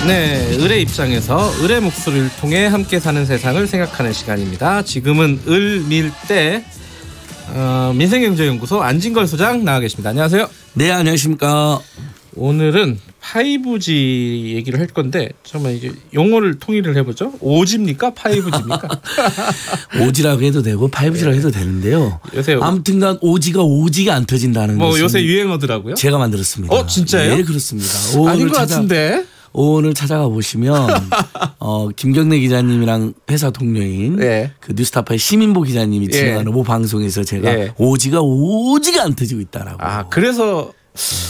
네, 을의 입장에서 을의 목소리를 통해 함께 사는 세상을 생각하는 시간입니다. 지금은 을밀대 민생경제연구소 안진걸 소장 나와 계십니다. 안녕하세요. 네, 안녕하십니까. 오늘은 5G 얘기를 할 건데 정말 이게 용어를 통일을 해보죠. 5G입니까? 5G입니까? 5G라고 해도 되고 5G라고 해도 되는데요. 요새 아무튼간 5G가 안 터진다는 뭐 것은 요새 유행어더라고요. 제가 만들었습니다. 진짜요? 네, 그렇습니다. 아닌 것 같은데. 오늘 찾아가 보시면 김경래 기자님이랑 회사 동료인 네. 그 뉴스타파의 시민보 기자님이 진행하는 모 방송에서 제가 5G가 안 터지고 있다라고. 그래서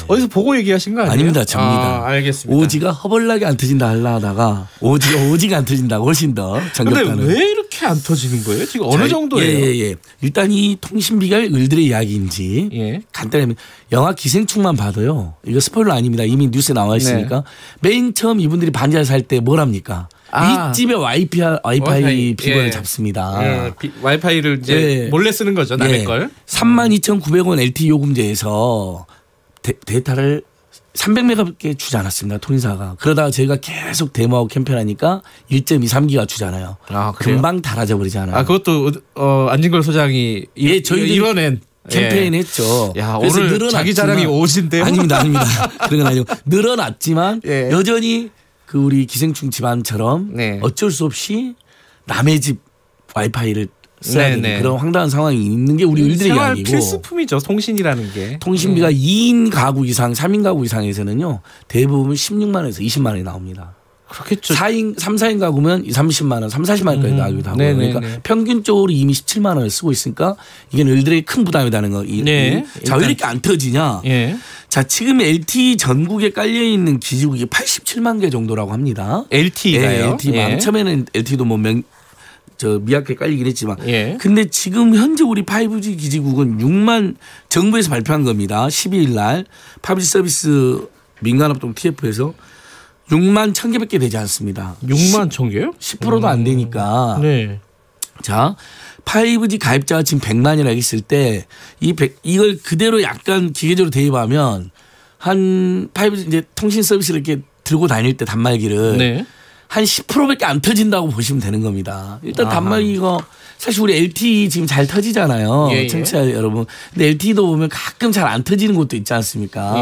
어디서 보고 얘기하신 거 아니에요? 아닙니다. 접니다. 알겠습니다. 5G가 허벌나게 안 터진다 하려다가 5G가 안 터진다고 훨씬 더 정겹다는. 근데 왜 이렇게 안 터지는 거예요? 지금 어느 정도예요? 예. 일단 이 통신비가 을들의 이야기인지 간단히 하면 영화 기생충만 봐도요. 이거 스포일러 아닙니다. 이미 뉴스에 나와 있으니까. 맨 처음 이분들이 반지하 살 때 뭘 합니까? 윗집에 와이파이 비번을 잡습니다. 와이파이를 이제 몰래 쓰는 거죠. 남의 걸. 32,900원 LTE 요금제에서 데이터를 300메가밖에 주지 않았습니다. 통신사가. 그러다가 저희가 계속 데모하고 캠페인하니까 1.23기가 주잖아요. 금방 달아져 버리잖아요. 그것도 안진걸 소장이 저희 이뤄낸 캠페인 했죠. 오늘 자기 자랑이 5G인데요. 아닙니다. 그런 건 아니고 늘어났지만 여전히 그 우리 기생충 집안처럼 어쩔 수 없이 남의 집 와이파이를 써야 되는 그런 황당한 상황이 있는 게 우리 을들의 이야기고. 필수품이죠. 통신이라는 게. 통신비가 2인 가구 이상 3인 가구 이상에서는요. 대부분 16만 원에서 20만 원이 나옵니다. 그렇겠죠. 3, 4인 가구면 30만 원, 40만 원까지 나오기도 하고. 그러니까 평균적으로 이미 17만 원을 쓰고 있으니까 이게 을들에게 큰 부담이라는 거. 자, 왜 이렇게 안 터지냐. 자, 지금 LTE 전국에 깔려있는 기지국이 87만 개 정도라고 합니다. LTE가요? LTE. 처음에는 LTE도 뭐 미약하게 깔리긴 했지만. 근데 지금 현재 우리 5G 기지국은 6만 정부에서 발표한 겁니다. 12일 날 5G 서비스 민간합동 TF에서 6만 1,000개밖에 되지 않습니다. 6만 1,000개요? 10%도 안 되니까. 자, 5G 가입자가 지금 100만이라고 했을 때 이걸 그대로 약간 기계적으로 대입하면 한 5G 이제 통신 서비스를 이렇게 들고 다닐 때 단말기를 한 10%밖에 안 터진다고 보시면 되는 겁니다. 일단 단말기가 사실 우리 LTE 지금 잘 터지잖아요. 청취자 여러분. 근데 LTE도 보면 가끔 잘 안 터지는 곳도 있지 않습니까?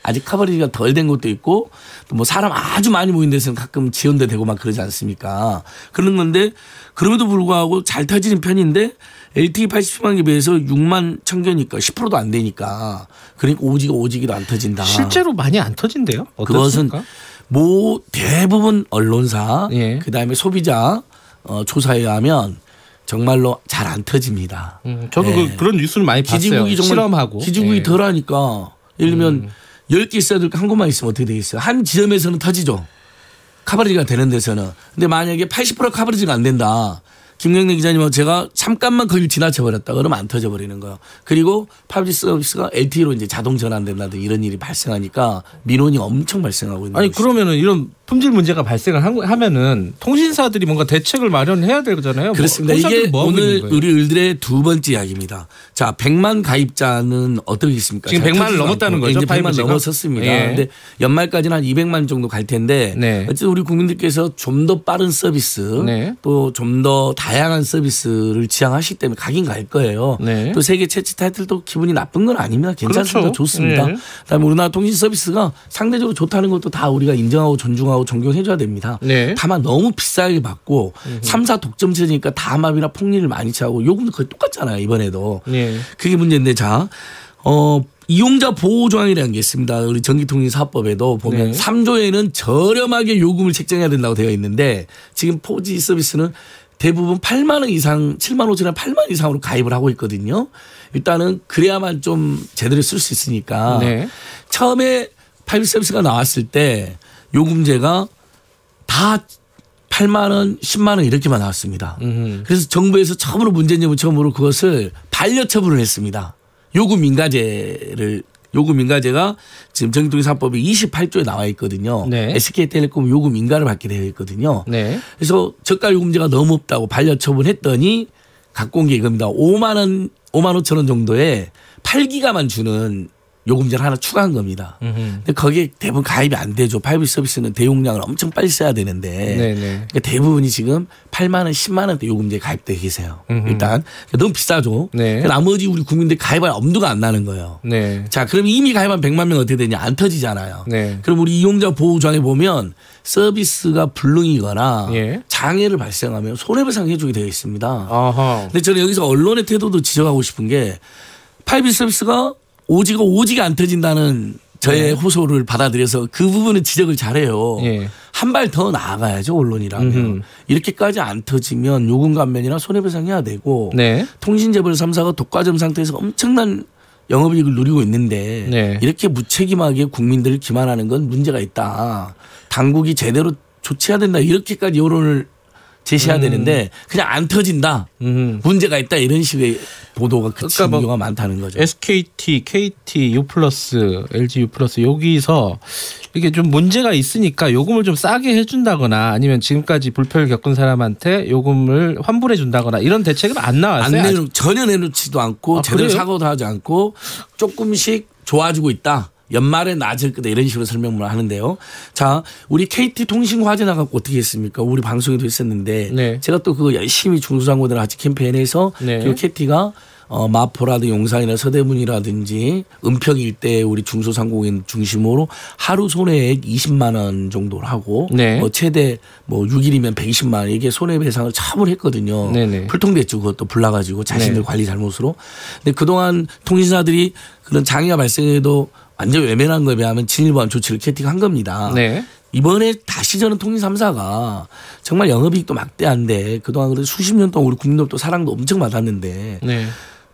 아직 커버리지가 덜 된 곳도 있고 또 뭐 사람 아주 많이 모인 데서는 가끔 지연도 되고 막 그러지 않습니까? 그런 건데 그럼에도 불구하고 잘 터지는 편인데 LTE 80만 개 비해서 6만 1,000개니까 10%도 안 되니까 그러니까 오지기도 안 터진다. 실제로 많이 안 터진대요? 어떻습니까? 그것은 뭐 대부분 언론사 그다음에 소비자 조사에 의하면 정말로 잘 안 터집니다. 저도 그런 뉴스를 많이 봤어요. 기지국이 정말 실험하고. 기지국이 덜하니까 예를 들면 10개 있어야 될 한 곳만 있으면 어떻게 되겠어요. 한 지점에서는 터지죠. 커버리지가 되는 데서는. 근데 만약에 80% 커버리지가 안 된다. 김경래 기자님하고 제가 잠깐만 거길 지나쳐버렸다. 그러면 안 터져버리는 거예요. 그리고 5G 서비스가 LTE로 이제 자동 전환된다든지 이런 일이 발생하니까 민원이 엄청 발생하고 있는 거죠. 그러면은 이런 품질 문제가 발생을 하면은 통신사들이 뭔가 대책을 마련해야 되잖아요. 그렇습니다. 이게 오늘 우리 을들의 두 번째 이야기입니다. 자, 100만 가입자는 어떻게 있습니까? 지금 100만을 넘었다는 거죠. 이제 100만 넘어섰습니다. 그런데 연말까지는 한 200만 정도 갈 텐데 어쨌든 우리 국민들께서 좀 더 빠른 서비스 또 좀 더 다양한 서비스를 지향하시기 때문에 가긴 갈 거예요. 또 세계 최치 타이틀도 기분이 나쁜 건 아닙니다. 괜찮습니다. 그렇죠. 좋습니다. 그다음에 우리나라 통신 서비스가 상대적으로 좋다는 것도 다 우리가 인정하고 존중하고 존경해 줘야 됩니다. 다만 너무 비싸게 받고 3사 독점 체제니까 다마비나 폭리를 많이 취하고 요금도 거의 똑같잖아요. 이번에도. 그게 문제인데 자 이용자 보호 조항이라는 게 있습니다. 우리 전기통신사업법에도 보면 3조에는 저렴하게 요금을 책정해야 된다고 되어 있는데 지금 4G 서비스는 대부분 8만 원 이상 7만 5천 원 8만 원 이상으로 가입을 하고 있거든요. 일단은 그래야만 좀 제대로 쓸 수 있으니까 처음에 5G 서비스가 나왔을 때 요금제가 다 8만 원 10만 원 이렇게만 나왔습니다. 그래서 정부에서 처음으로 문재인 처음으로 그것을 반려처분을 했습니다. 요금 인가제가 지금 전기통신사업법이 28조에 나와 있거든요. SK텔레콤 요금 인가를 받게 되어 있거든요. 그래서 저가 요금제가 너무 없다고 반려처분했더니 갖고 온 게 이겁니다. 5만 5천 원 정도에 8기가만 주는 요금제를 하나 추가한 겁니다. 근데 거기에 대부분 가입이 안 되죠. 5G 서비스는 대용량을 엄청 빨리 써야 되는데 그러니까 대부분이 지금 8만 원, 10만 원대 요금제에 가입되어 계세요. 일단 너무 비싸죠. 네. 나머지 우리 국민들 가입할 엄두가 안 나는 거예요. 네. 자, 그럼 이미 가입한 100만 명 어떻게 되냐? 안 터지잖아요. 네. 그럼 우리 이용자 보호조항에 보면 서비스가 불능이거나 예. 장애를 발생하면 손해배상 해주게 되어 있습니다. 아하. 근데 저는 여기서 언론의 태도도 지적하고 싶은 게 5G 서비스가 오지가 안 터진다는 저의 호소를 받아들여서 그 부분은 지적을 잘해요. 예. 한 발 더 나아가야죠, 언론이라면. 이렇게까지 안 터지면 요금 감면이나 손해배상해야 되고 네. 통신재벌 3사가 독과점 상태에서 엄청난 영업이익을 누리고 있는데 네. 이렇게 무책임하게 국민들을 기만하는 건 문제가 있다. 당국이 제대로 조치해야 된다. 이렇게까지 여론을 제시해야 되는데 그냥 안 터진다. 문제가 있다. 이런 식의 보도가 그친 경우가 뭐 많다는 거죠. SKT, KT, U+, LG U+, 여기서 이게 좀 문제가 있으니까 요금을 좀 싸게 해준다거나 아니면 지금까지 불편을 겪은 사람한테 요금을 환불해 준다거나 이런 대책은 안 나왔어요? 전혀 내놓지도 않고 제대로 사고도 하지 않고 조금씩 좋아지고 있다. 연말에 낮을 거다 이런 식으로 설명을 하는데요. 자, 우리 KT 통신 화재 나갖고 어떻게 했습니까? 우리 방송에도 했었는데 네. 제가 또 그거 열심히 중소상공인들 같이 캠페인해서 네. 그리고 KT가 마포라든지 용산이나 서대문이라든지 은평 일대 우리 중소상공인 중심으로 하루 손해액 20만 원 정도를 하고 네. 최대 6일이면 120만 원 이게 손해배상을 처음으로 했거든요. 네네. 불통됐죠. 그것도 불나가지고 자신들 네. 관리 잘못으로. 근데 그동안 통신사들이 그런 장애가 발생해도 완전 외면한 거에 비하면 진일보한 조치를 KT가 한 겁니다. 네. 이번에 다시 저는 통신 3사가 정말 영업이익도 막대한데 그동안 그래도 수십 년 동안 우리 국민들도 사랑도 엄청 받았는데 네.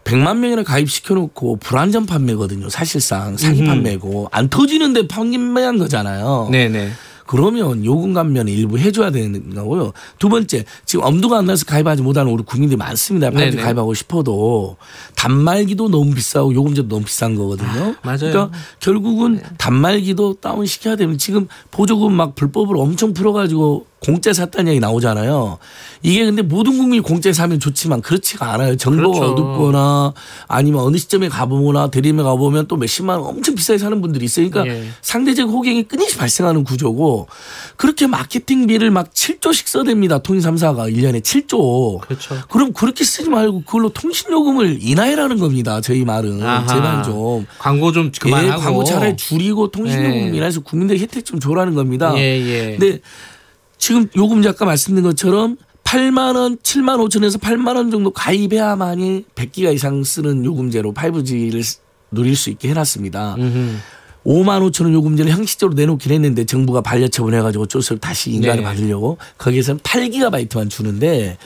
100만 명이나 가입시켜놓고 불안전 판매거든요. 사실상 사기 판매고 안 터지는데 판매한 거잖아요. 네네. 그러면 요금 감면 일부 해줘야 되는 거고요. 두 번째, 지금 엄두가 안 나서 가입하지 못하는 우리 국민들이 많습니다. 빨리 가입하고 싶어도 단말기도 너무 비싸고 요금제도 너무 비싼 거거든요. 맞아요. 그러니까 결국은 단말기도 다운시켜야 되면 지금 보조금 막 불법으로 엄청 풀어가지고 공짜 샀다는 얘기 나오잖아요. 이게 근데 모든 국민이 공짜에 사면 좋지만 그렇지가 않아요. 정보가 그렇죠. 어둡거나 아니면 어느 시점에 가보거나 대리점에 가보면 또 몇십만 원 엄청 비싸게 사는 분들이 있어요. 그러니까 예. 상대적 호갱이 끊임없이 발생하는 구조고 그렇게 마케팅비를 막 7조씩 써댑니다. 통신 3사가 1년에 7조. 그렇죠. 그럼 그렇게 쓰지 말고 그걸로 통신요금을 인하해라는 겁니다. 저희 말은. 아하. 제발 좀. 광고 좀 그만하고. 예, 광고 차라리 줄이고 통신요금 예. 인하해서 국민들 혜택 좀 줘라는 겁니다. 예. 근데 지금 요금제 아까 말씀드린 것처럼 8만 원, 7만 5천에서 8만 원 정도 가입해야만이 100기가 이상 쓰는 요금제로 5G를 누릴 수 있게 해놨습니다. 5만 5천 원 요금제를 형식적으로 내놓긴 했는데 정부가 반려처분 해가지고 어쩔 수 없이 다시 인가를 받으려고 거기에서는 8기가바이트만 주는데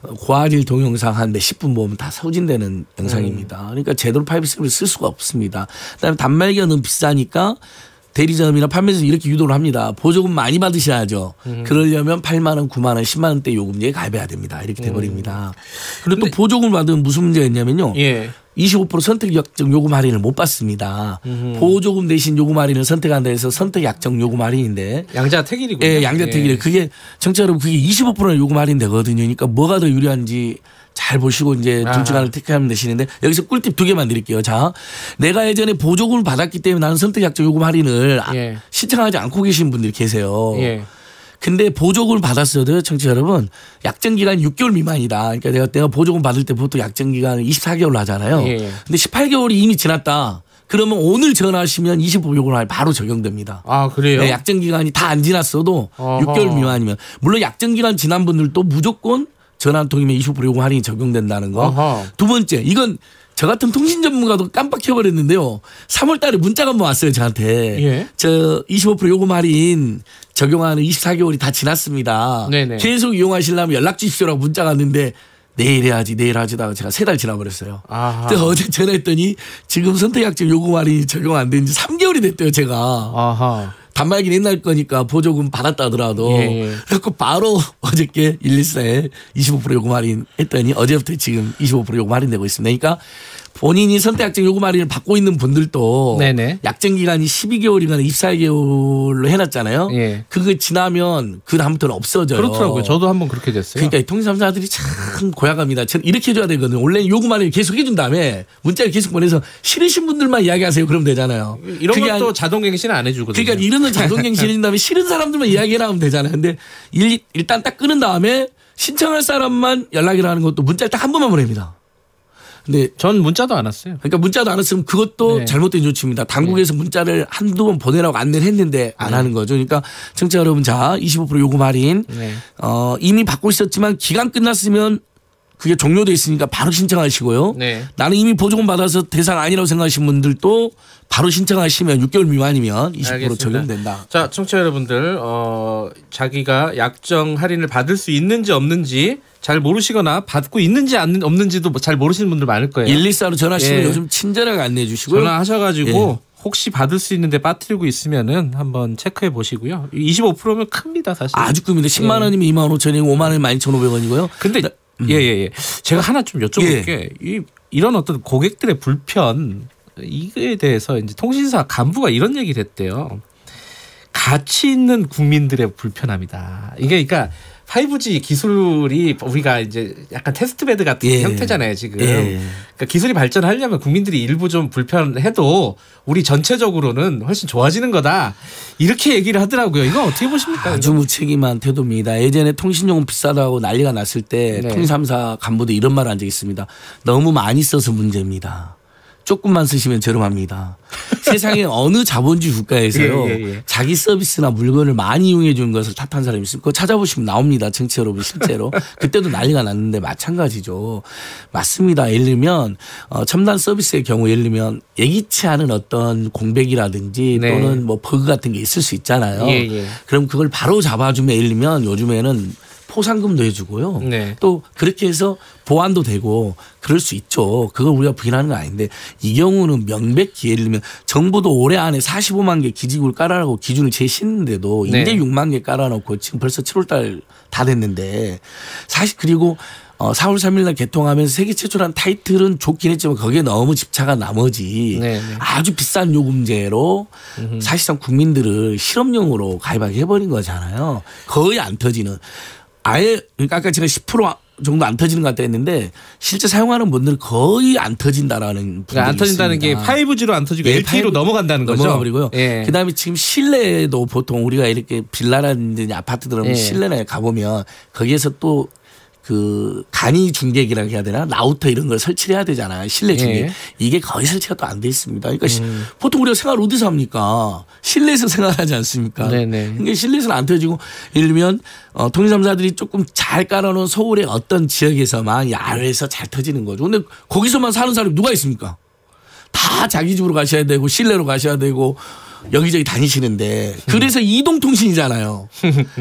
고화질 동영상 한 몇십 분 보면 다 소진되는 영상입니다. 그러니까 제대로 5G 서비스를 쓸 수가 없습니다. 그다음에 단말기가 너무 비싸니까 대리점이나 판매소에서 이렇게 유도를 합니다. 보조금 많이 받으셔야죠. 그러려면 8만 원, 9만 원, 10만 원대 요금제에 가입해야 됩니다. 이렇게 돼버립니다. 그리고 또 보조금을 받으면 무슨 문제가 있냐면요. 예. 25% 선택 약정 요금 할인을 못 받습니다. 보조금 대신 요금 할인을 선택한다 해서 선택 약정 요금 할인인데. 양자택일이군요. 예, 양자택일. 예. 그게 정치 여러분 그게 25% 요금 할인 되거든요. 그러니까 뭐가 더 유리한지 잘 보시고 이제 둘 중 하나를 택하면 되시는데 여기서 꿀팁 2개만 드릴게요. 자, 내가 예전에 보조금을 받았기 때문에 나는 선택 약정 요금 할인을 예. 신청하지 않고 계신 분들이 계세요. 예. 근데 보조금을 받았어도 청취자 여러분 약정 기간이 6개월 미만이다. 그러니까 내가 보조금 받을 때 보통 약정 기간을 24개월로 하잖아요. 예. 근데 18개월이 이미 지났다. 그러면 오늘 전화하시면 25요금 할인 바로 적용됩니다. 아, 그래요? 네, 약정 기간이 다 안 지났어도 어허. 6개월 미만이면 물론 약정 기간 지난 분들도 무조건 전화 한 통이면 20% 요금 할인이 적용된다는 거. 어허. 두 번째, 이건 저 같은 통신 전문가도 깜빡해버렸는데요. 3월 달에 문자가 한번 왔어요, 저한테. 예. 저 25% 요금 할인 적용하는 24개월이 다 지났습니다. 네네. 계속 이용하시려면 연락 주십시오라고 문자가 왔는데 내일 해야지 내일 하지다가 제가 3달 지나버렸어요. 그래서 어제 전화했더니 지금 선택약정 요금 할인이 적용 안 된 지 3개월이 됐대요, 제가. 아하. 단말기는 옛날 거니까 보조금 받았다 하더라도. 예. 그래서 바로 어저께 114에 25% 요금 할인 했더니 어제부터 지금 25% 요금 할인되고 있습니다. 그러니까 본인이 선택약정 요금 할인을 받고 있는 분들도 네네. 약정 기간이 12개월이거나 24개월로 해놨잖아요. 예. 그거 지나면 그 다음부터는 없어져요. 그렇더라고요. 저도 한번 그렇게 됐어요. 그러니까 통신사들이 참 고약합니다. 저는 이렇게 해줘야 되거든요. 원래 요금 할인을 계속 해준 다음에 문자를 계속 보내서 싫으신 분들만 이야기하세요. 그러면 되잖아요. 이런 것도 자동갱신은 안 해주거든요. 그러니까 이런 건 자동갱신 해준 다음에 싫은 사람들만 이야기를 하면 되잖아요. 근데 일단 딱 끊은 다음에 신청할 사람만 연락을 하는 것도 문자를 딱 한 번만 보냅니다. 근데 전 문자도 안 왔어요. 그러니까 문자도 안 왔으면 그것도 네. 잘못된 조치입니다. 당국에서 네. 문자를 한두 번 보내라고 안내를 했는데 안 하는 거죠. 그러니까 청취자 여러분, 자 25% 요금 할인 네. 이미 받고 있었지만 기간 끝났으면 그게 종료돼 있으니까 바로 신청하시고요. 네. 나는 이미 보조금 받아서 대상 아니라고 생각하시는 분들도 바로 신청하시면 6개월 미만이면 20% 알겠습니다. 적용된다. 자, 청취자 여러분들 자기가 약정 할인을 받을 수 있는지 없는지 잘 모르시거나 받고 있는지 없는지도 잘 모르시는 분들 많을 거예요. 114로 전화하시면 예. 요즘 친절하게 안내해 주시고요. 전화하셔가지고 예. 혹시 받을 수 있는데 빠뜨리고 있으면은 한번 체크해 보시고요. 25%면 큽니다, 사실. 아주 큽니다. 10만 원이면 2만 5천원이고 5만 원이면 12,500원이고요. 근데 예. 제가 하나 좀 여쭤볼 게 이런 어떤 고객들의 불편 이거에 대해서 이제 통신사 간부가 이런 얘기를 했대요. 가치 있는 국민들의 불편함이다. 이게 그러니까 5G 기술이 우리가 이제 약간 테스트베드 같은 형태잖아요, 지금. 그러니까 기술이 발전하려면 국민들이 일부 좀 불편해도 우리 전체적으로는 훨씬 좋아지는 거다. 이렇게 얘기를 하더라고요. 이거 어떻게 보십니까? 아주 무책임한 태도입니다. 예전에 통신요금 비싸다고 난리가 났을 때 네. 통신삼사 간부도 이런 말을 한 적이 있습니다. 너무 많이 써서 문제입니다. 조금만 쓰시면 저렴합니다. 세상에 어느 자본주의 국가에서요. 자기 서비스나 물건을 많이 이용해 주는 것을 탓한 사람이 있습니다. 그거 찾아보시면 나옵니다. 정치 여러분 실제로. 그때도 난리가 났는데 마찬가지죠. 맞습니다. 예를 들면 첨단 서비스의 경우 예를 들면 예기치 않은 어떤 공백이라든지 네. 또는 뭐 버그 같은 게 있을 수 있잖아요. 그럼 그걸 바로 잡아주면 예를 들면 요즘에는 포상금도 해주고요. 네. 또 그렇게 해서 보완도 되고 그럴 수 있죠. 그걸 우리가 부인하는 건 아닌데 이 경우는 명백히 예를 들면 정부도 올해 안에 45만 개 기지국을 깔아라고 기준을 제시했는데도 네. 이제 6만 개 깔아놓고 지금 벌써 7월 달 다 됐는데 사실 그리고 4월 3일 날 개통하면서 세계 최초란 타이틀은 좋긴 했지만 거기에 너무 집착한 나머지 네. 아주 비싼 요금제로 사실상 국민들을 실험용으로 가입하게 해버린 거잖아요. 거의 안 터지는. 아예 그러니까 아까 제가 10% 정도 안 터지는 것 같다 했는데 실제 사용하는 분들은 거의 안 터진다라는 분들이 안 터진다는 있습니다. 게 5G로 안 터지고 LTE로 넘어간다는 거죠. 넘어가버리고요. 그다음에 지금 실내에도 보통 우리가 이렇게 빌라라든지 아파트 들어가면 실내에 가보면 거기에서 또 그 간이 중계기라고 해야 되나 라우터 이런 걸 설치를 해야 되잖아요. 실내 중계. 이게 거의 설치가 또 안 돼 있습니다. 그러니까 보통 우리가 생활 어디서 합니까? 실내에서 생활하지 않습니까? 그러니까 실내에서는 안 터지고 예를 들면 통신사들이 조금 잘 깔아놓은 서울의 어떤 지역에서만 야외에서 잘 터지는 거죠. 근데 거기서만 사는 사람이 누가 있습니까? 다 자기 집으로 가셔야 되고 실내로 가셔야 되고 여기저기 다니시는데 그래서 이동통신이잖아요.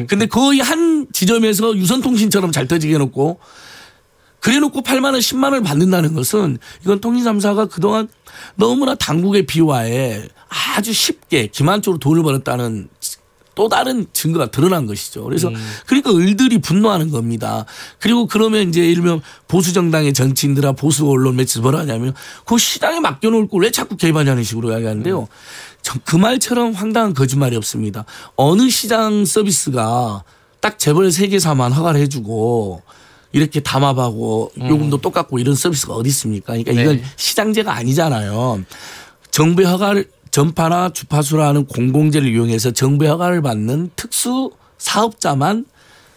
근데 거의 한 지점에서 유선통신처럼 잘 터지게 해놓고 그래놓고 8만 원 10만 원을 받는다는 것은 이건 통신삼사가 그동안 너무나 당국의 비화에 아주 쉽게 기만적으로 돈을 벌었다는 또 다른 증거가 드러난 것이죠. 그래서 그러니까 을들이 분노하는 겁니다. 그리고 그러면 이제 예를 들면 보수 정당의 정치인들아 보수 언론 매체에서 뭐라 하냐면 그 시장에 맡겨놓을 걸 왜 자꾸 개입하냐는 식으로 이야기하는데요. 그 말처럼 황당한 거짓말이 없습니다. 어느 시장 서비스가 딱 재벌 세계사만 허가를 해주고 이렇게 담합하고 요금도 똑같고 이런 서비스가 어디 있습니까? 그러니까 이건 시장제가 아니잖아요. 정부의 허가를 전파나 주파수라는 공공재를 이용해서 정부의 허가를 받는 특수 사업자만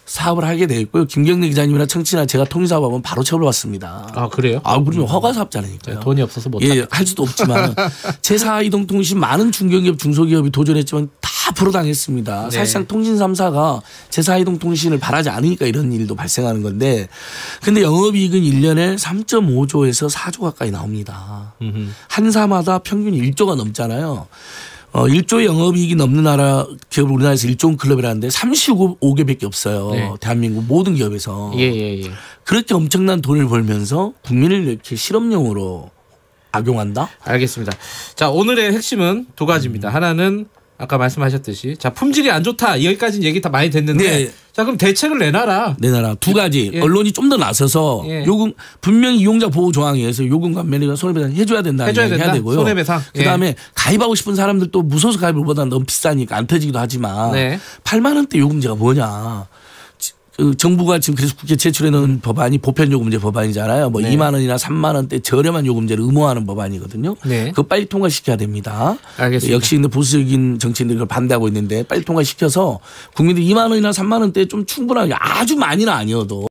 사업을 하게 돼 있고요. 김경래 기자님이나 청취나 제가 통신사업하면 바로 처벌받습니다. 아 그래요? 아 그러면 허가 사업자라니까요. 돈이 없어서 못 할 수도 없지만 제4 이동통신 많은 중견기업 중소기업이 도전했지만 다 불허당했습니다. 네. 사실상 통신 3사가 제4 이동통신을 바라지 않으니까 이런 일도 발생하는 건데 근데 영업이익은 1년에 3.5조에서 4조 가까이 나옵니다. 한 사마다 평균 1조가 넘잖아요. 1조의 영업이익이 넘는 나라 기업 우리나라에서 1조 클럽이라는데 35개밖에 없어요. 네. 대한민국 모든 기업에서. 그렇게 엄청난 돈을 벌면서 국민을 이렇게 실험용으로 악용한다? 알겠습니다. 자 오늘의 핵심은 두 가지입니다. 하나는 아까 말씀하셨듯이 자 품질이 안 좋다 여기까지는 얘기 다 많이 됐는데 네. 자, 그럼 대책을 내놔라. 두 가지. 예. 언론이 좀 더 나서서 예. 요금 분명히 이용자 보호 조항에 의해서 요금 감면이나 손해배상 해줘야 된다는 얘기 해야 되고요. 손해배상. 그다음에 가입하고 싶은 사람들 또 무소속 가입을 보다는 너무 비싸니까 안 터지기도 하지만 8만 원대 요금제가 뭐냐. 정부가 지금 그래서 국회 제출해놓은 법안이 보편요금제 법안이잖아요. 뭐 2만 원이나 3만 원대 저렴한 요금제를 의무화하는 법안이거든요. 그거 빨리 통과시켜야 됩니다. 알겠습니다. 역시 근데 보수적인 정치인들이 그걸 반대하고 있는데 빨리 통과시켜서 국민들 2만 원이나 3만 원대 좀 충분하게 아주 많이는 아니어도